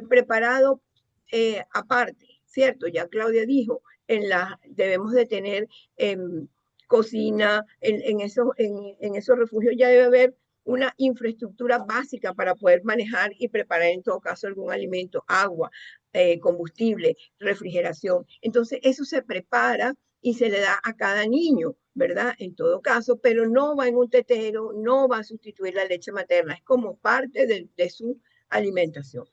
preparado aparte, ¿cierto? Ya Claudia dijo, debemos de tener cocina, en esos refugios ya debe haber una infraestructura básica para poder manejar y preparar en todo caso algún alimento, agua, combustible, refrigeración. Entonces eso se prepara y se le da a cada niño, ¿verdad? En todo caso, pero no va en un tetero, no va a sustituir la leche materna, es como parte de su alimentación.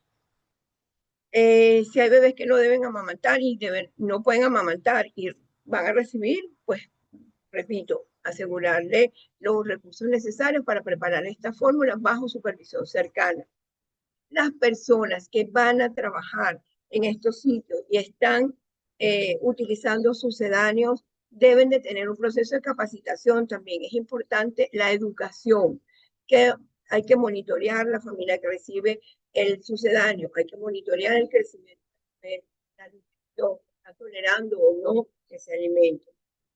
Si hay bebés que no deben amamantar y no pueden amamantar y van a recibir, pues, repito, asegurarle los recursos necesarios para preparar esta fórmula bajo supervisión cercana. Las personas que van a trabajar en estos sitios y están utilizando sucedáneos deben de tener un proceso de capacitación también. Es importante la educación, que hay que monitorear la familia que recibe el sucedáneo, hay que monitorear el crecimiento, la nutrición, está tolerando o no ese alimento,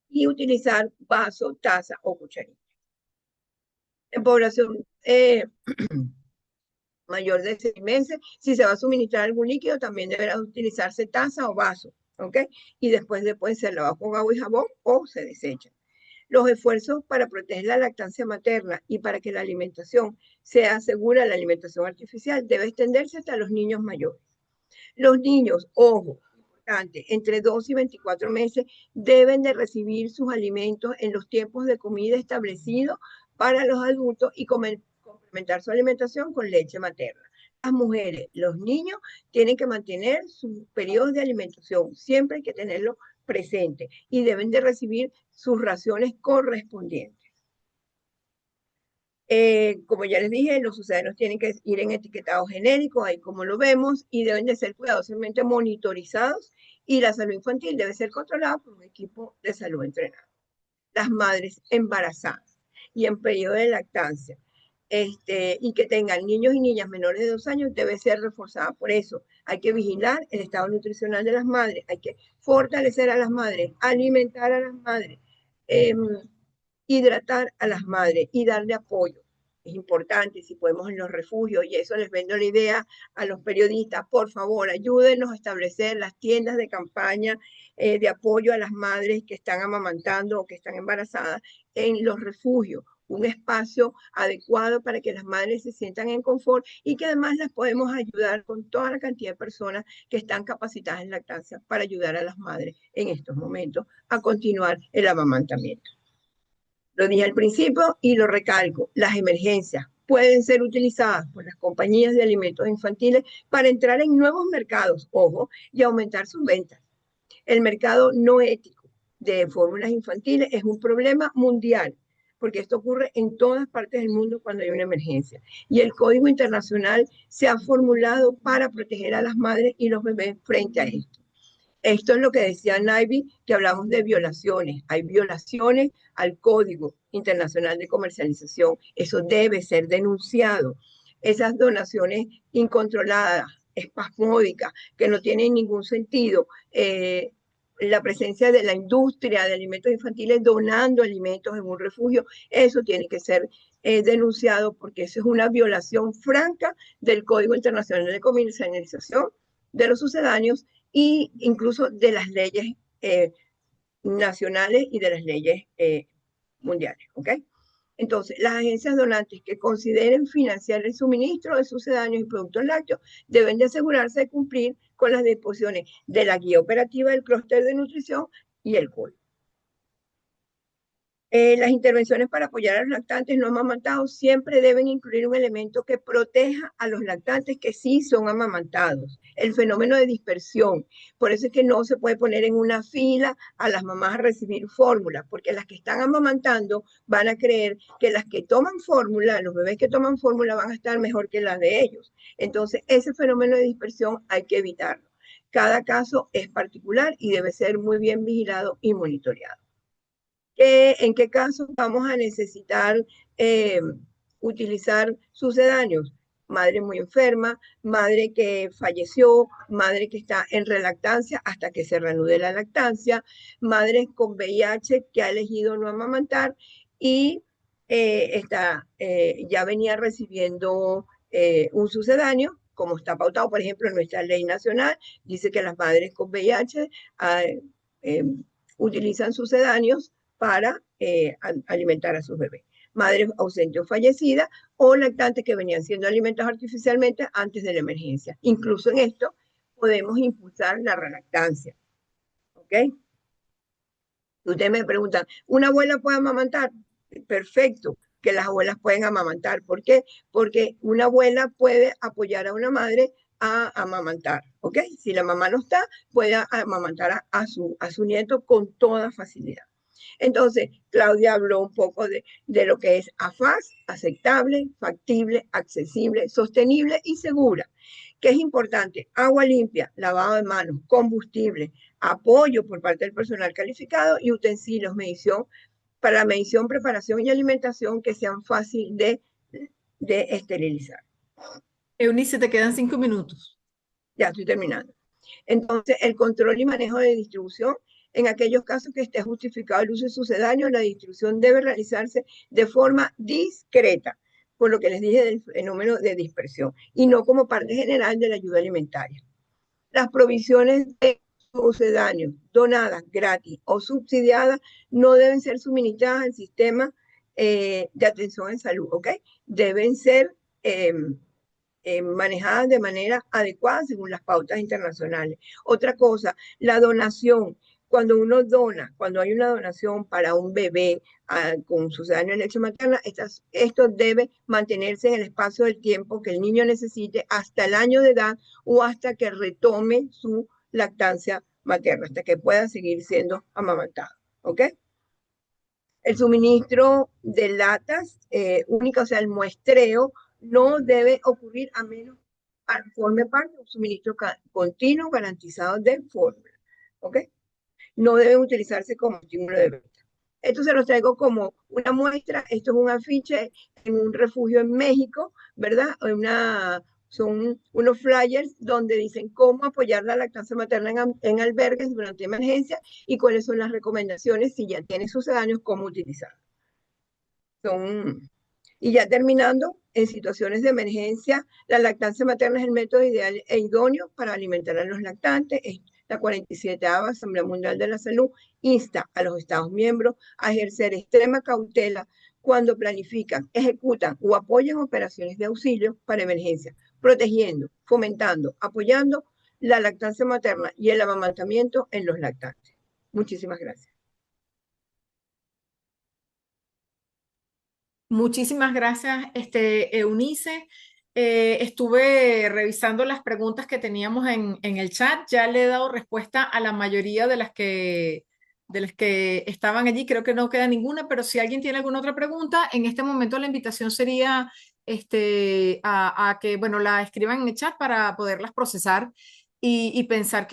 y utilizar vaso, taza o cucharilla. En población mayor de 6 meses, si se va a suministrar algún líquido, también deberá utilizarse taza o vaso, ¿ok? Y después se lava con agua y jabón o se desecha. Los esfuerzos para proteger la lactancia materna y para que la alimentación sea segura, la alimentación artificial, debe extenderse hasta los niños mayores. Los niños, ojo, importante, entre 2 y 24 meses deben de recibir sus alimentos en los tiempos de comida establecidos para los adultos y complementar su alimentación con leche materna. Las mujeres, los niños tienen que mantener sus periodos de alimentación, siempre hay que tenerlo presente y deben de recibir sus raciones correspondientes. Como ya les dije, los sucedáneos tienen que ir en etiquetado genérico, ahí como lo vemos, y deben de ser cuidadosamente monitorizados, y la salud infantil debe ser controlada por un equipo de salud entrenado. Las madres embarazadas y en periodo de lactancia, y que tengan niños y niñas menores de 2 años, debe ser reforzada por eso. Hay que vigilar el estado nutricional de las madres, hay que fortalecer a las madres, alimentar a las madres, hidratar a las madres y darle apoyo. Es importante, si podemos en los refugios, y eso les vendo la idea a los periodistas, por favor, ayúdenos a establecer las tiendas de campaña de apoyo a las madres que están amamantando o que están embarazadas en los refugios, un espacio adecuado para que las madres se sientan en confort y que además las podemos ayudar con toda la cantidad de personas que están capacitadas en lactancia para ayudar a las madres en estos momentos a continuar el amamantamiento. Lo dije al principio y lo recalco, las emergencias pueden ser utilizadas por las compañías de alimentos infantiles para entrar en nuevos mercados, ojo, y aumentar sus ventas. El mercado no ético de fórmulas infantiles es un problema mundial, porque esto ocurre en todas partes del mundo cuando hay una emergencia. Y el Código Internacional se ha formulado para proteger a las madres y los bebés frente a esto. Esto es lo que decía Naivi, que hablamos de violaciones. Hay violaciones al Código Internacional de Comercialización. Eso debe ser denunciado. Esas donaciones incontroladas, espasmódicas, que no tienen ningún sentido. La presencia de la industria de alimentos infantiles donando alimentos en un refugio, eso tiene que ser denunciado porque eso es una violación franca del Código Internacional de Comercialización de los sucedáneos e incluso de las leyes nacionales y de las leyes mundiales, ¿ok? Entonces, las agencias donantes que consideren financiar el suministro de sucedáneos y productos lácteos deben de asegurarse de cumplir con las disposiciones de la guía operativa del clúster de nutrición y el COL. Las intervenciones para apoyar a los lactantes no amamantados siempre deben incluir un elemento que proteja a los lactantes que sí son amamantados. El fenómeno de dispersión. Por eso es que no se puede poner en una fila a las mamás a recibir fórmula, porque las que están amamantando van a creer que las que toman fórmula, los bebés que toman fórmula van a estar mejor que las de ellos. Entonces, ese fenómeno de dispersión hay que evitarlo. Cada caso es particular y debe ser muy bien vigilado y monitoreado. ¿En qué casos vamos a necesitar utilizar sucedáneos? Madre muy enferma, madre que falleció, madre que está en relactancia hasta que se reanude la lactancia, madres con VIH que ha elegido no amamantar y ya venía recibiendo un sucedáneo, como está pautado, por ejemplo, en nuestra ley nacional, dice que las madres con VIH utilizan sucedáneos para alimentar a sus bebés. Madres ausentes o fallecidas o lactantes que venían siendo alimentados artificialmente antes de la emergencia. Incluso en esto podemos impulsar la relactancia. ¿Ok? Ustedes me preguntan, ¿una abuela puede amamantar? Perfecto, que las abuelas pueden amamantar. ¿Por qué? Porque una abuela puede apoyar a una madre a amamantar, ¿ok? Si la mamá no está, puede amamantar a su nieto con toda facilidad. Entonces, Claudia habló un poco de lo que es AFAS, aceptable, factible, accesible, sostenible y segura. ¿Qué es importante? Agua limpia, lavado de manos, combustible, apoyo por parte del personal calificado y utensilios, medición para la medición, preparación y alimentación que sean fáciles de esterilizar. Eunice, te quedan 5 minutos. Ya estoy terminando. Entonces, el control y manejo de distribución, en aquellos casos que esté justificado el uso sucedáneo, la distribución debe realizarse de forma discreta, por lo que les dije del fenómeno de dispersión, y no como parte general de la ayuda alimentaria. Las provisiones de sucedáneos donadas gratis o subsidiadas no deben ser suministradas al sistema de atención en salud, ¿ok? Deben ser manejadas de manera adecuada según las pautas internacionales. Otra cosa, la donación. Cuando uno dona, cuando hay una donación para un bebé con sucedáneo de leche materna, esto debe mantenerse en el espacio del tiempo que el niño necesite hasta el año de edad o hasta que retome su lactancia materna, hasta que pueda seguir siendo amamantado. ¿Ok? El suministro de latas única, o sea, el muestreo, no debe ocurrir a menos que forme parte de un suministro continuo garantizado de fórmula. ¿Ok? No deben utilizarse como estímulo de venta. Esto se los traigo como una muestra. Esto es un afiche en un refugio en México, ¿verdad? Son unos flyers donde dicen cómo apoyar la lactancia materna en albergues durante emergencia y cuáles son las recomendaciones si ya tiene sucedáneos, cómo utilizar. Y ya terminando, en situaciones de emergencia, la lactancia materna es el método ideal e idóneo para alimentar a los lactantes. La 47ª Asamblea Mundial de la Salud insta a los Estados miembros a ejercer extrema cautela cuando planifican, ejecutan o apoyan operaciones de auxilio para emergencia, protegiendo, fomentando, apoyando la lactancia materna y el amamantamiento en los lactantes. Muchísimas gracias. Muchísimas gracias, Eunice. Estuve revisando las preguntas que teníamos en el chat. Ya le he dado respuesta a la mayoría de las que estaban allí. Creo que no queda ninguna, pero si alguien tiene alguna otra pregunta, en este momento la invitación sería a que, bueno, la escriban en el chat para poderlas procesar y pensar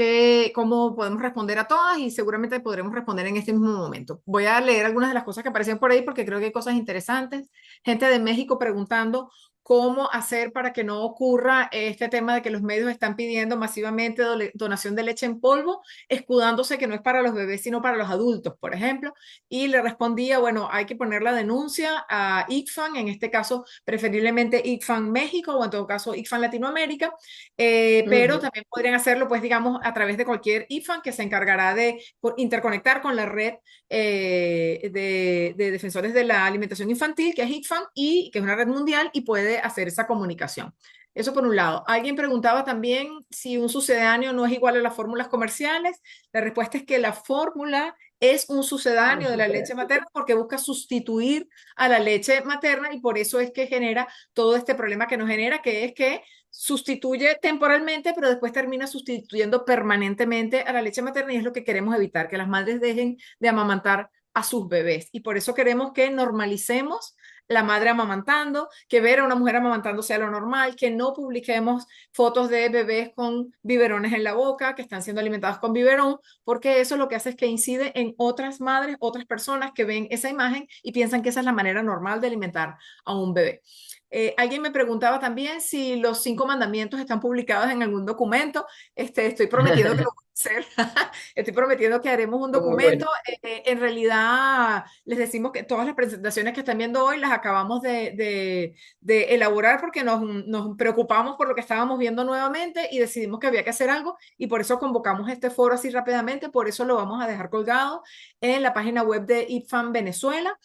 cómo podemos responder a todas y seguramente podremos responder en este mismo momento. Voy a leer algunas de las cosas que aparecen por ahí porque creo que hay cosas interesantes. Gente de México preguntando cómo hacer para que no ocurra este tema de que los medios están pidiendo masivamente donación de leche en polvo, escudándose que no es para los bebés, sino para los adultos, por ejemplo. Y le respondía, bueno, hay que poner la denuncia a ICFAN, en este caso, preferiblemente ICFAN México o en todo caso ICFAN Latinoamérica, pero también podrían hacerlo, pues, digamos, a través de cualquier IFAN que se encargará de interconectar con la red de defensores de la alimentación infantil, que es ICFAN, y que es una red mundial y puede hacer esa comunicación. Eso por un lado. Alguien preguntaba también si un sucedáneo no es igual a las fórmulas comerciales. La respuesta es que la fórmula es un sucedáneo de la leche materna porque busca sustituir a la leche materna y por eso es que genera todo este problema que nos genera, que es que sustituye temporalmente, pero después termina sustituyendo permanentemente a la leche materna y es lo que queremos evitar, que las madres dejen de amamantar a sus bebés. Y por eso queremos que normalicemos la madre amamantando, que ver a una mujer amamantando sea lo normal, que no publiquemos fotos de bebés con biberones en la boca, que están siendo alimentados con biberón, porque eso lo que hace es que incide en otras madres, otras personas que ven esa imagen y piensan que esa es la manera normal de alimentar a un bebé. Alguien me preguntaba también si los 5 mandamientos están publicados en algún documento. Estoy prometiendo que lo voy a hacer. Estoy prometiendo que haremos un Muy bueno. documento. En realidad, les decimos que todas las presentaciones que están viendo hoy las acabamos de elaborar porque nos preocupamos por lo que estábamos viendo nuevamente y decidimos que había que hacer algo y por eso convocamos este foro así rápidamente. Por eso lo vamos a dejar colgado en la página web de IFAM Venezuela.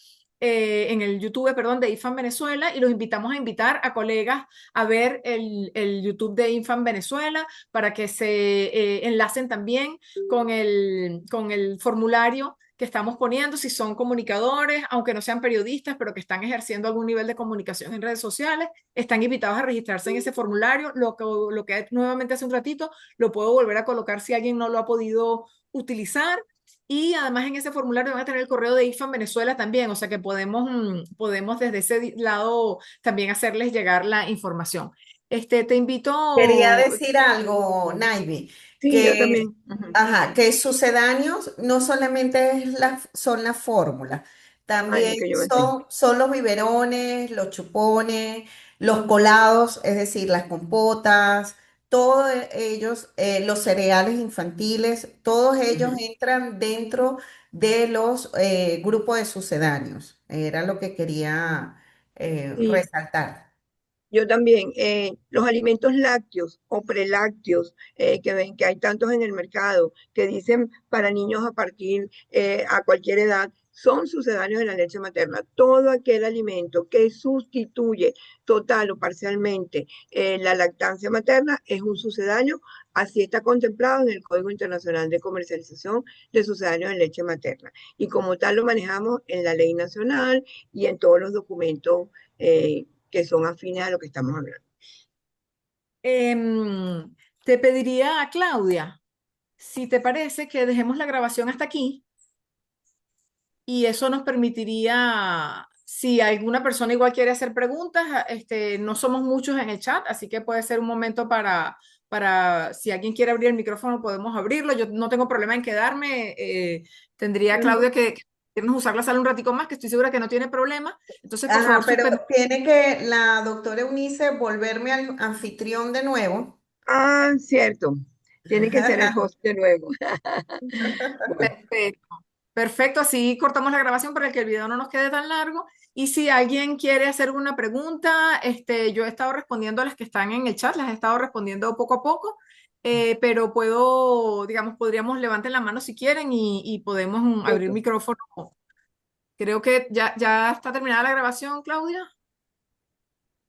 En el YouTube, perdón, de IFAM Venezuela y los invitamos a invitar a colegas a ver el YouTube de IFAM Venezuela para que se enlacen también con el formulario que estamos poniendo, si son comunicadores, aunque no sean periodistas, pero que están ejerciendo algún nivel de comunicación en redes sociales, están invitados a registrarse en ese formulario. Lo que nuevamente hace un ratito, lo puedo volver a colocar si alguien no lo ha podido utilizar. Y además en ese formulario van a tener el correo de IFAM Venezuela también, o sea que podemos desde ese lado también hacerles llegar la información. Te Quería invito. decir algo, Naivi, Sí, yo que, también. Ujú. ajá, que sucedáneos no solamente son las fórmulas, Ay, lo también que yo me sé. son los biberones, los chupones, los colados, es decir, las compotas, todos ellos, los cereales infantiles, todos ellos Ujú. entran dentro de los grupos de sucedáneos. Era lo que quería Sí, resaltar. yo también. Los alimentos lácteos o prelácteos que ven que hay tantos en el mercado que dicen para niños a partir a cualquier edad son sucedáneos de la leche materna. Todo aquel alimento que sustituye total o parcialmente la lactancia materna es un sucedáneo. Así está contemplado en el Código Internacional de Comercialización de Sucedáneos de Leche Materna. Y como tal lo manejamos en la ley nacional y en todos los documentos que son afines a lo que estamos hablando. Te pediría a Claudia, si te parece, que dejemos la grabación hasta aquí y eso nos permitiría, si alguna persona igual quiere hacer preguntas, no somos muchos en el chat, así que puede ser un momento si alguien quiere abrir el micrófono, podemos abrirlo. Yo no tengo problema en quedarme. Tendría Claudia que irnos a usar la sala un ratico más, que estoy segura que no tiene problema. Entonces, por Ajá, favor, pero suspende. tiene que la doctora Eunice volverme al anfitrión de nuevo. Ah, cierto. Tiene que ser el host de nuevo. Bueno, Perfecto. Perfecto, así cortamos la grabación para que el video no nos quede tan largo. Y si alguien quiere hacer una pregunta, yo he estado respondiendo a las que están en el chat, las he estado respondiendo poco a poco, pero digamos, podríamos levanten la mano si quieren y podemos abrir listo. micrófono. Creo que ya está terminada la grabación, Claudia.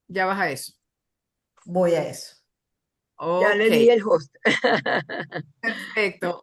Ya vas a eso. Voy a eso. Ya Ok, le di el host. perfecto.